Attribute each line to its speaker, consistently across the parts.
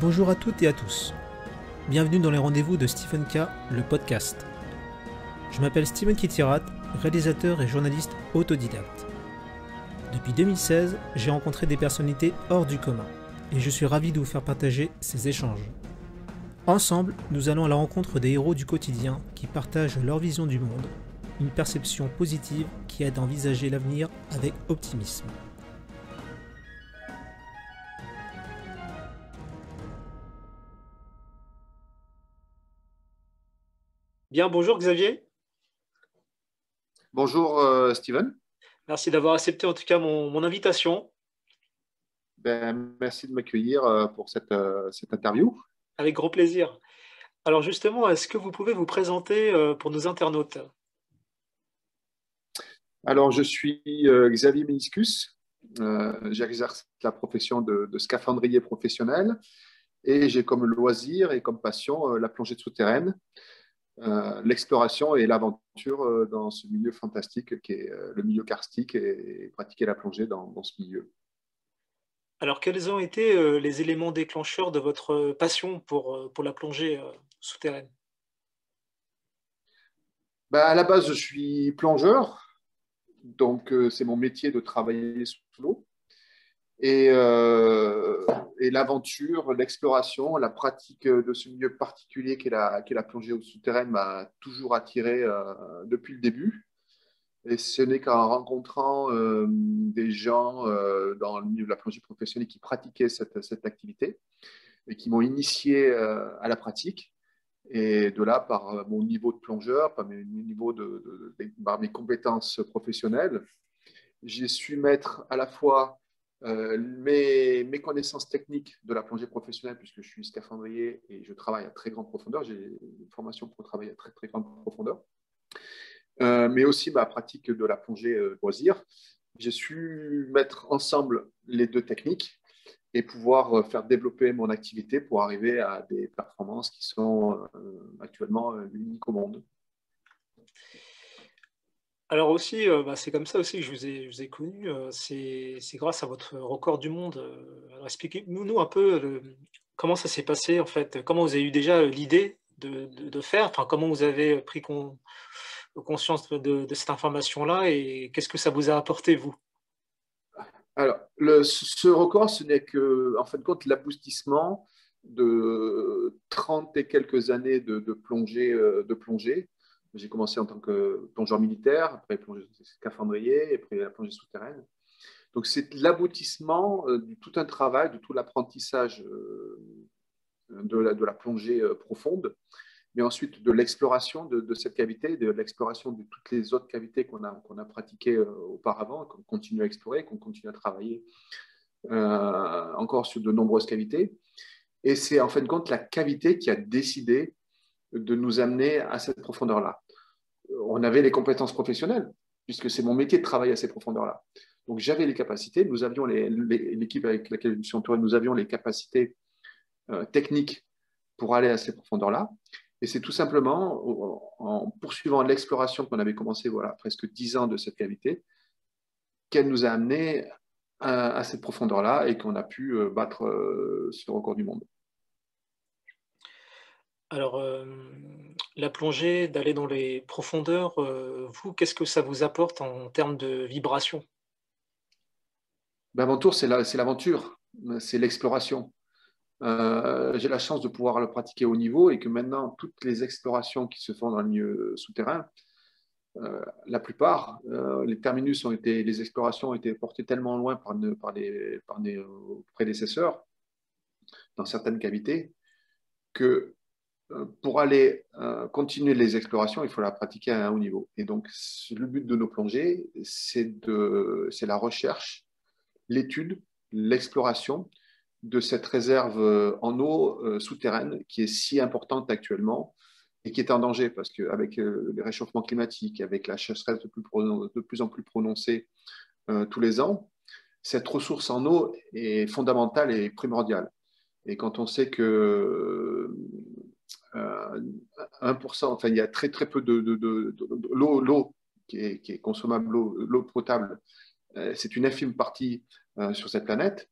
Speaker 1: Bonjour à toutes et à tous. Bienvenue dans les rendez-vous de Stephen K, le podcast. Je m'appelle Steven Kitirat, réalisateur et journaliste autodidacte. Depuis 2016, j'ai rencontré des personnalités hors du commun et je suis ravi de vous faire partager ces échanges. Ensemble, nous allons à la rencontre des héros du quotidien qui partagent leur vision du monde, une perception positive qui aide à envisager l'avenir avec optimisme. Bien, bonjour Xavier.
Speaker 2: Bonjour Steven.
Speaker 1: Merci d'avoir accepté en tout cas mon invitation.
Speaker 2: Merci de m'accueillir pour cette interview.
Speaker 1: Avec grand plaisir. Alors justement, est-ce que vous pouvez vous présenter pour nos internautes?
Speaker 2: Alors, je suis Xavier Meniscus. J'exerce la profession de scaphandrier professionnel et j'ai comme loisir et comme passion la plongée souterraine, l'exploration et l'aventure dans ce milieu fantastique qui est le milieu karstique et pratiquer la plongée dans ce milieu.
Speaker 1: Alors quels ont été les éléments déclencheurs de votre passion pour la plongée souterraine?
Speaker 2: À la base, je suis plongeur, donc c'est mon métier de travailler sous l'eau. Et l'aventure, l'exploration, la pratique de ce milieu particulier qu'est la plongée souterraine m'a toujours attiré depuis le début. Et ce n'est qu'en rencontrant des gens dans le milieu de la plongée professionnelle qui pratiquaient cette activité et qui m'ont initié à la pratique. Et de là, par mon niveau de plongeur, par par mes compétences professionnelles, j'ai su mettre à la fois mes connaissances techniques de la plongée professionnelle, puisque je suis scaphandrier et je travaille à très grande profondeur. J'ai une formation pour travailler à très, très grande profondeur. Mais aussi ma pratique de la plongée loisir. J'ai su mettre ensemble les deux techniques et pouvoir faire développer mon activité pour arriver à des performances qui sont actuellement uniques au monde.
Speaker 1: Alors aussi, c'est comme ça aussi que je vous ai connu, c'est grâce à votre record du monde. Alors expliquez-nous un peu comment ça s'est passé en fait? Comment vous avez eu déjà l'idée de faire? Enfin, comment vous avez pris conscience de cette information-là et qu'est-ce que ça vous a apporté, vous?
Speaker 2: Alors, ce record, ce n'est que, en fin de compte, l'aboutissement de 30 et quelques années de plongée. J'ai commencé en tant que plongeur militaire, après plongeur scaphandrier, et après la plongée souterraine. Donc, c'est l'aboutissement de tout un travail, de tout l'apprentissage de la plongée profonde, mais ensuite de l'exploration de cette cavité, de l'exploration de toutes les autres cavités qu'on a pratiquées auparavant, qu'on continue à explorer, qu'on continue à travailler encore sur de nombreuses cavités. Et c'est en fin de compte la cavité qui a décidé de nous amener à cette profondeur-là. On avait les compétences professionnelles, puisque c'est mon métier de travailler à ces profondeurs-là. Donc j'avais les capacités, nous avions l'équipe avec laquelle je me suis entouré, nous avions les capacités techniques pour aller à ces profondeurs-là. Et c'est tout simplement en poursuivant l'exploration qu'on avait commencé presque 10 ans de cette cavité qu'elle nous a amené à cette profondeur-là et qu'on a pu battre ce record du monde.
Speaker 1: Alors, la plongée, d'aller dans les profondeurs, vous, qu'est-ce que ça vous apporte en termes de vibrations?
Speaker 2: Avant tout, c'est l'aventure, c'est l'exploration. J'ai la chance de pouvoir le pratiquer au niveau et que maintenant, toutes les explorations qui se font dans le milieu souterrain, la plupart, les explorations ont été portées tellement loin par nos prédécesseurs dans certaines cavités que pour aller continuer les explorations, il faut la pratiquer à un haut niveau. Et donc, le but de nos plongées, c'est la recherche, l'étude, l'exploration de cette réserve en eau souterraine qui est si importante actuellement et qui est en danger parce qu'avec les réchauffements climatiques, avec la sécheresse de plus en plus prononcée tous les ans, cette ressource en eau est fondamentale et primordiale. Et quand on sait que 1%, enfin, il y a très très peu de l'eau qui est consommable, l'eau potable, c'est une infime partie sur cette planète.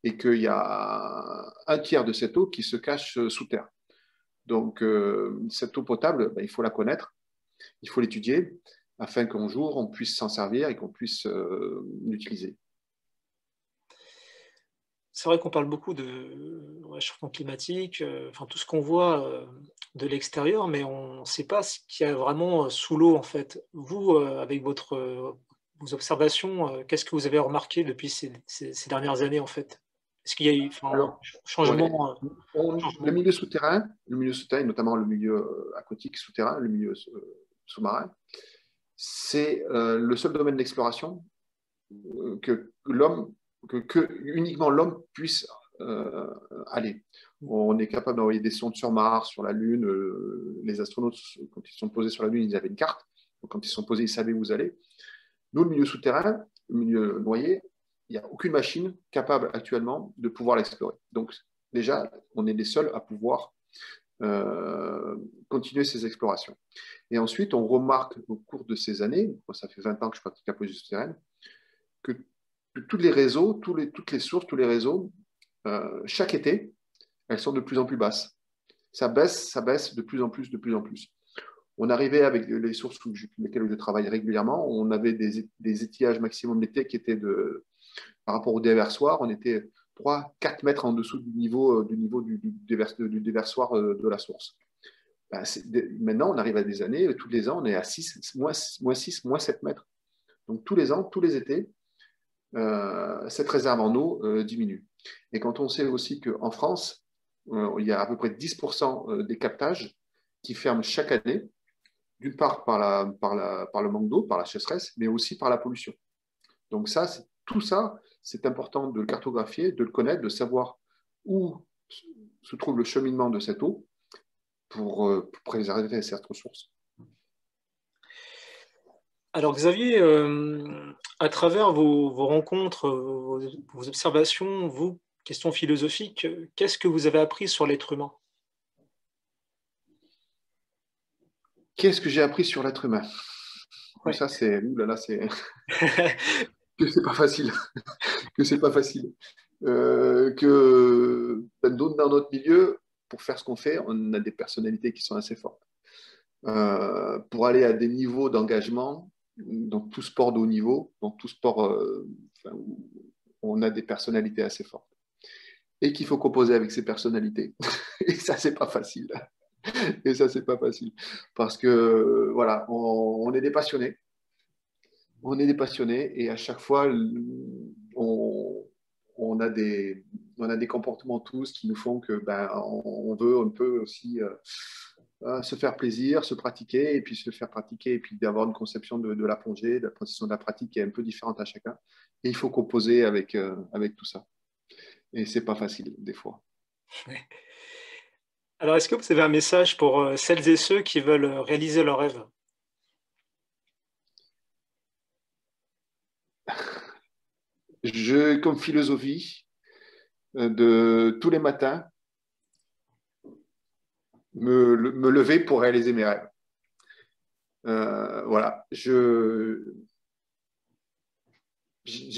Speaker 2: et qu'il y a un tiers de cette eau qui se cache sous terre. Donc, cette eau potable, ben, il faut la connaître, il faut l'étudier, afin qu'un jour, on puisse s'en servir et qu'on puisse l'utiliser.
Speaker 1: C'est vrai qu'on parle beaucoup de réchauffement climatique, enfin tout ce qu'on voit, de l'extérieur, mais on ne sait pas ce qu'il y a vraiment, sous l'eau, en fait. Vous, avec vos observations, qu'est-ce que vous avez remarqué depuis ces dernières années, en fait? Est-ce qu'il y a eu enfin,
Speaker 2: Alors, ouais,
Speaker 1: changement,
Speaker 2: le
Speaker 1: changement
Speaker 2: milieu souterrain, notamment le milieu aquatique souterrain, le milieu sous-marin, c'est le seul domaine d'exploration que l'homme, que uniquement l'homme puisse aller. On est capable d'envoyer des sondes sur Mars, sur la Lune. Les astronautes, quand ils sont posés sur la Lune, ils avaient une carte. Donc, quand ils sont posés, ils savaient où vous allez. Nous, le milieu souterrain, le milieu noyé, il n'y a aucune machine capable actuellement de pouvoir l'explorer. Donc, déjà, on est les seuls à pouvoir continuer ces explorations. Et ensuite, on remarque au cours de ces années, moi, ça fait 20 ans que je pratique la police souterraine, que tous les réseaux, toutes les sources, tous les réseaux, chaque été, elles sont de plus en plus basses. Ça baisse de plus en plus, de plus en plus. On arrivait avec les sources avec lesquelles je travaille régulièrement, on avait des étillages maximum d'été qui étaient par rapport au déversoir, on était 3-4 mètres en dessous du déversoir de la source. Ben, maintenant, on arrive à des années, tous les ans, on est à 6, moins 6, moins 7 mètres. Donc tous les ans, tous les étés, cette réserve en eau diminue. Et quand on sait aussi qu'en France, il y a à peu près 10% des captages qui ferment chaque année, d'une part par le manque d'eau, par la sécheresse, mais aussi par la pollution. Donc tout ça, c'est important de le cartographier, de le connaître, de savoir où se trouve le cheminement de cette eau pour préserver cette ressource.
Speaker 1: Alors Xavier, à travers vos rencontres, vos observations, vous, question philosophique, qu'est-ce que vous avez appris sur l'être humain?
Speaker 2: Qu'est-ce que j'ai appris sur l'être humain?
Speaker 1: Ouais.
Speaker 2: Ça, que c'est pas facile. Que c'est pas facile. Que dans notre milieu, pour faire ce qu'on fait, on a des personnalités qui sont assez fortes. Pour aller à des niveaux d'engagement, dans tout sport de haut niveau, dans tout sport, où on a des personnalités assez fortes. Et qu'il faut composer avec ces personnalités. Et ça, c'est pas facile. Et ça, c'est pas facile. Parce que, voilà, on est des passionnés. On est des passionnés et à chaque fois, on, on a des comportements tous qui nous font que on peut aussi se faire plaisir, se pratiquer et puis se faire pratiquer et puis d'avoir une conception de la plongée, de la transition de la pratique qui est un peu différente à chacun. Et il faut composer avec tout ça. Et c'est pas facile des fois.
Speaker 1: Alors, est-ce que vous avez un message pour celles et ceux qui veulent réaliser leurs rêves?
Speaker 2: Comme philosophie, de tous les matins, me lever pour réaliser mes rêves. Voilà, j'ai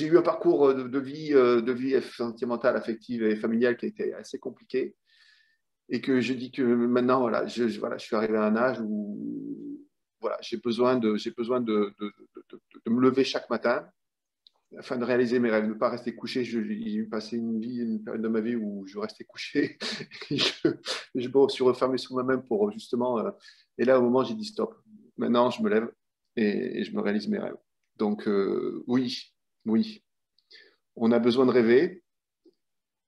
Speaker 2: eu un parcours de vie sentimentale, affective et familiale qui a été assez compliqué et que je dis que maintenant, voilà, voilà, je suis arrivé à un âge où voilà, j'ai besoin de me lever chaque matin afin de réaliser mes rêves, ne pas rester couché. J'ai passé une période de ma vie où je restais couché et je me suis refermé sur moi-même pour justement. Et là, au moment, j'ai dit stop. Maintenant, je me lève et je me réalise mes rêves. Donc, oui, oui, on a besoin de rêver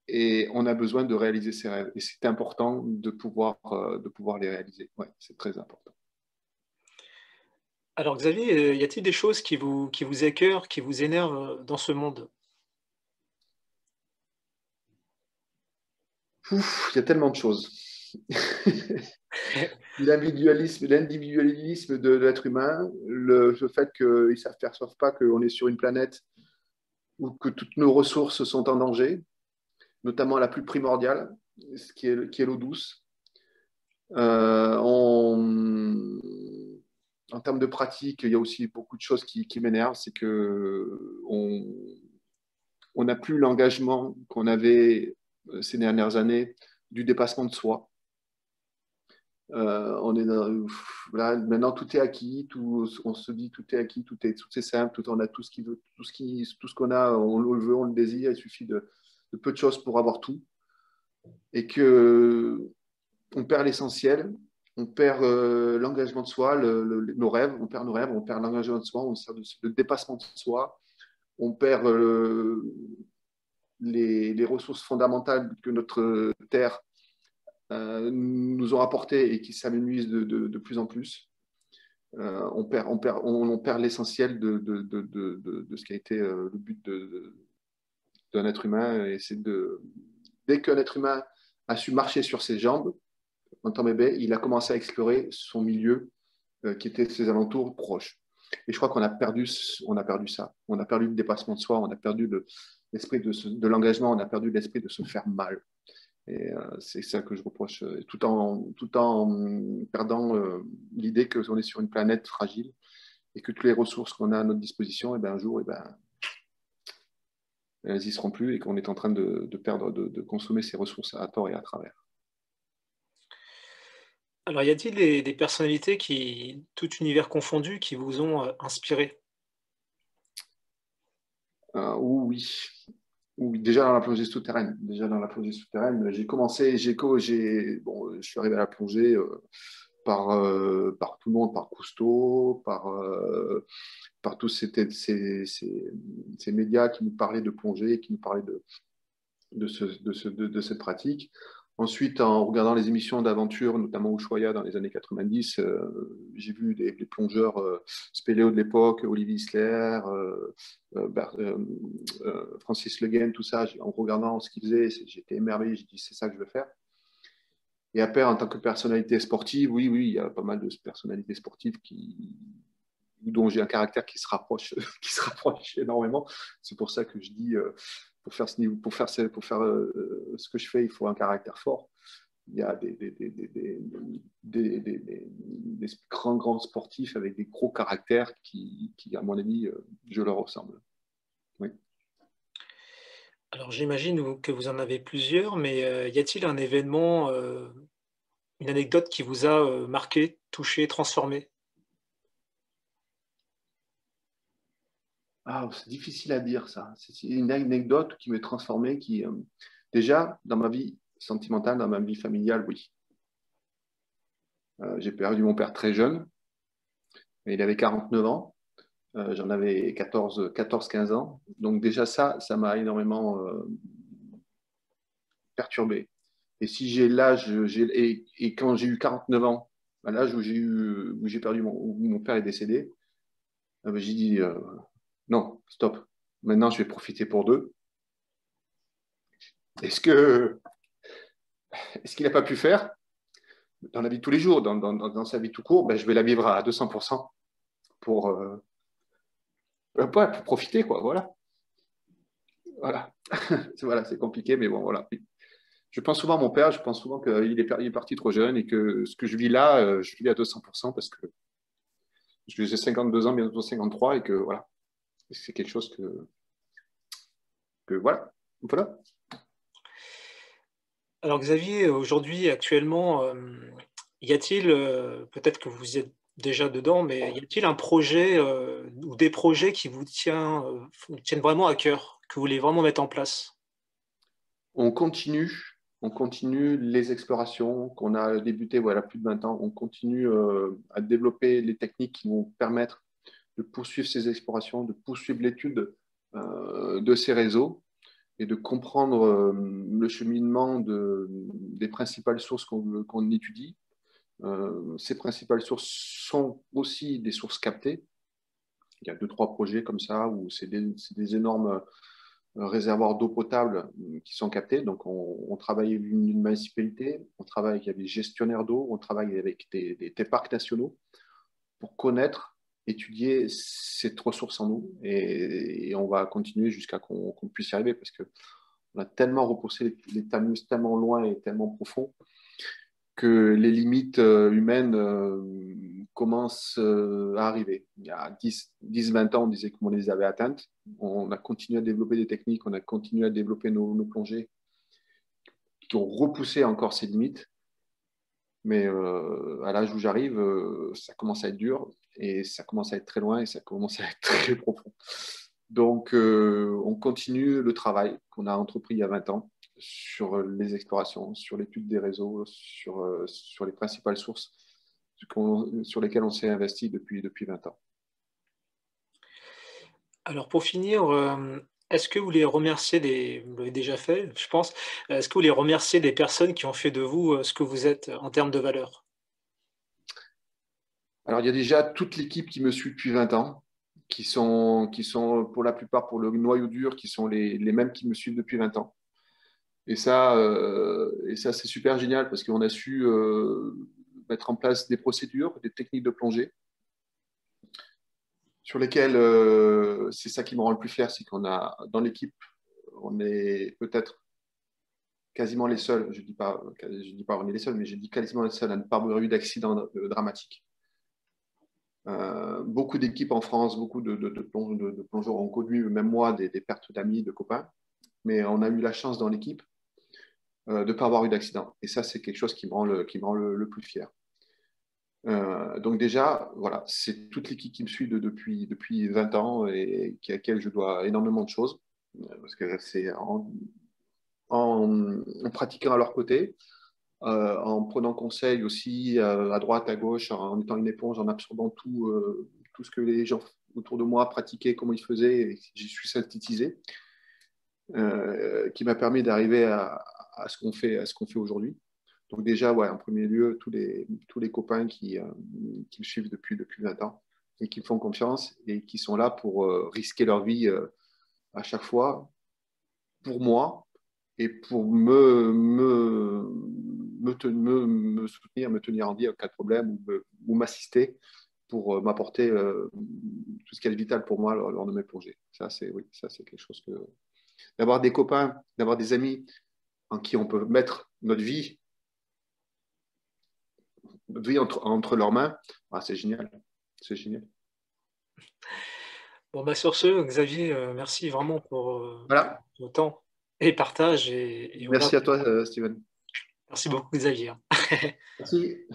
Speaker 2: et on a besoin de réaliser ses rêves. Et c'est important de pouvoir les réaliser. Ouais, c'est très important.
Speaker 1: Alors Xavier, y a-t-il des choses qui vous écœurent, qui vous énervent dans ce monde?
Speaker 2: Ouf, il y a tellement de choses. L'individualisme de l'être humain, le fait qu'ils ne s'aperçoivent pas qu'on est sur une planète où que toutes nos ressources sont en danger, notamment la plus primordiale, qui est l'eau douce. En termes de pratique, il y a aussi beaucoup de choses qui m'énervent. C'est que On n'a plus l'engagement qu'on avait ces dernières années du dépassement de soi. On est voilà, maintenant tout est acquis, on se dit tout est acquis, tout est simple, on a tout ce qu'il veut, tout ce qu'on a, on le veut, on le désire, il suffit de peu de choses pour avoir tout, et que on perd l'essentiel, on perd l'engagement de soi, nos rêves, on perd nos rêves, on perd l'engagement de soi, on sert de dépassement de soi, on perd les ressources fondamentales que notre terre nous ont apportées et qui s'amenuisent de plus en plus. On perd l'essentiel de ce qui a été le but d'un être humain. Et c'est dès qu'un être humain a su marcher sur ses jambes, en temps bébé, il a commencé à explorer son milieu qui était ses alentours proches. Et je crois qu'on a perdu ça. On a perdu le dépassement de soi, on a perdu l'esprit de l'engagement, on a perdu l'esprit de se faire mal. Et c'est ça que je reproche, tout en perdant l'idée qu'on est sur une planète fragile et que toutes les ressources qu'on a à notre disposition, et ben, un jour, et ben, elles n'y seront plus et qu'on est en train de perdre, de consommer ces ressources à tort et à travers.
Speaker 1: Alors, y a-t-il des personnalités qui, tout univers confondu, qui vous ont inspiré?
Speaker 2: Oui. Oui, déjà dans la plongée souterraine. J'ai commencé, je suis arrivé à la plongée par tout le monde, par Cousteau, par tous ces médias qui nous parlaient de plongée, qui nous parlaient de cette pratique. Ensuite, en regardant les émissions d'aventure, notamment Ushuaïa dans les années 90, j'ai vu des plongeurs spéléo de l'époque, Olivier Isler, Francis Le Guen, tout ça. En regardant ce qu'ils faisaient, j'étais émerveillé, j'ai dit c'est ça que je veux faire. Et après, en tant que personnalité sportive, oui, il y a pas mal de personnalités sportives dont j'ai un caractère qui se rapproche, qui se rapproche énormément. C'est pour ça que je dis, pour faire ce que je fais, il faut un caractère fort. Il y a des grands sportifs avec des gros caractères qui à mon avis, je leur ressemble. Oui.
Speaker 1: Alors, j'imagine que vous en avez plusieurs, mais y a-t-il un événement, une anecdote qui vous a marqué, touché, transformé?
Speaker 2: Ah, c'est difficile à dire ça. C'est une anecdote qui m'est transformée, déjà dans ma vie sentimentale, dans ma vie familiale, oui. J'ai perdu mon père très jeune, il avait 49 ans. J'en avais 14-15 ans. Donc déjà ça m'a énormément perturbé. Et si j'ai l'âge, et quand j'ai eu 49 ans, à l'âge où j'ai perdu où mon père est décédé, j'ai dit non, stop. Maintenant, je vais profiter pour deux. Est-ce que est-ce qu'il n'a pas pu faire dans la vie de tous les jours, dans sa vie tout court, ben, je vais la vivre à 200% pour, pour profiter, quoi. Voilà. Voilà. Voilà, c'est compliqué, mais bon, voilà. Je pense souvent à mon père, je pense souvent qu'il est parti trop jeune et que ce que je vis là, je vis à 200% parce que j'ai 52 ans, bientôt 53 et que voilà, c'est quelque chose que voilà. Voilà.
Speaker 1: Alors Xavier, aujourd'hui, actuellement, y a-t-il, peut-être que vous y êtes déjà dedans, mais y a-t-il un projet, ou des projets qui vous tiennent vraiment à cœur, que vous voulez vraiment mettre en place?
Speaker 2: On continue, on continue les explorations qu'on a débutées voilà, plus de 20 ans. On continue à développer les techniques qui vont permettre de poursuivre ces explorations, de poursuivre l'étude de ces réseaux et de comprendre le cheminement des principales sources qu'on étudie. Ces principales sources sont aussi des sources captées. Il y a 2-3 projets comme ça où c'est des énormes réservoirs d'eau potable qui sont captés. Donc, on travaille avec une municipalité, on travaille avec des gestionnaires d'eau, on travaille avec des parcs nationaux pour connaître, étudier cette ressource en nous. Et on va continuer jusqu'à qu'on puisse y arriver parce qu'on a tellement repoussé les Tamus tellement loin et tellement profond que les limites humaines commencent à arriver. Il y a 10-20 ans, on disait qu'on les avait atteintes. On a continué à développer des techniques, on a continué à développer nos plongées qui ont repoussé encore ces limites. Mais à l'âge où j'arrive, ça commence à être dur et ça commence à être très loin et ça commence à être très profond. Donc, on continue le travail qu'on a entrepris il y a 20 ans sur les explorations, sur l'étude des réseaux, sur les principales sources sur lesquelles on s'est investi depuis 20 ans.
Speaker 1: Alors pour finir, est-ce que vous voulez remercier vous l'avez déjà fait, je pense. Est-ce que vous voulez remercier des personnes qui ont fait de vous, ce que vous êtes en termes de valeurs?
Speaker 2: Alors, il y a déjà toute l'équipe qui me suit depuis 20 ans, qui sont pour la plupart, pour le noyau dur, qui sont les mêmes qui me suivent depuis 20 ans. Et ça c'est super génial parce qu'on a su mettre en place des procédures, des techniques de plongée sur lesquelles c'est ça qui me rend le plus fier, c'est qu'on a dans l'équipe, on est peut-être quasiment les seuls, je dis pas on est les seuls, mais je dis quasiment les seuls à ne pas avoir eu d'accident dramatique. Beaucoup d'équipes en France, beaucoup de plongeurs ont connu, même moi, des pertes d'amis, de copains, mais on a eu la chance dans l'équipe de ne pas avoir eu d'accident. Et ça, c'est quelque chose qui me rend le plus fier. Donc déjà, voilà, c'est toute l'équipe qui me suit depuis 20 ans et à laquelle je dois énormément de choses, parce que c'est en pratiquant à leur côté, en prenant conseil aussi à droite, à gauche, en étant une éponge, en absorbant tout ce que les gens autour de moi pratiquaient, comment ils faisaient, et j'y suis synthétisé, qui m'a permis d'arriver à ce qu'on fait aujourd'hui. Donc déjà, ouais, en premier lieu, tous les copains qui me suivent depuis 20 ans et qui me font confiance et qui sont là pour risquer leur vie à chaque fois pour moi et pour me soutenir, me tenir en vie en cas de problème ou m'assister pour m'apporter tout ce qui est vital pour moi lors de mes plongées. Oui, ça, c'est quelque chose que... D'avoir des copains, d'avoir des amis en qui on peut mettre notre vie entre leurs mains, ah, c'est génial. C'est génial.
Speaker 1: Bon, bah, sur ce, Xavier, merci vraiment pour,
Speaker 2: Voilà.
Speaker 1: le temps et partage et voilà.
Speaker 2: Merci à toi, Steven.
Speaker 1: Merci beaucoup, Xavier.
Speaker 2: Merci.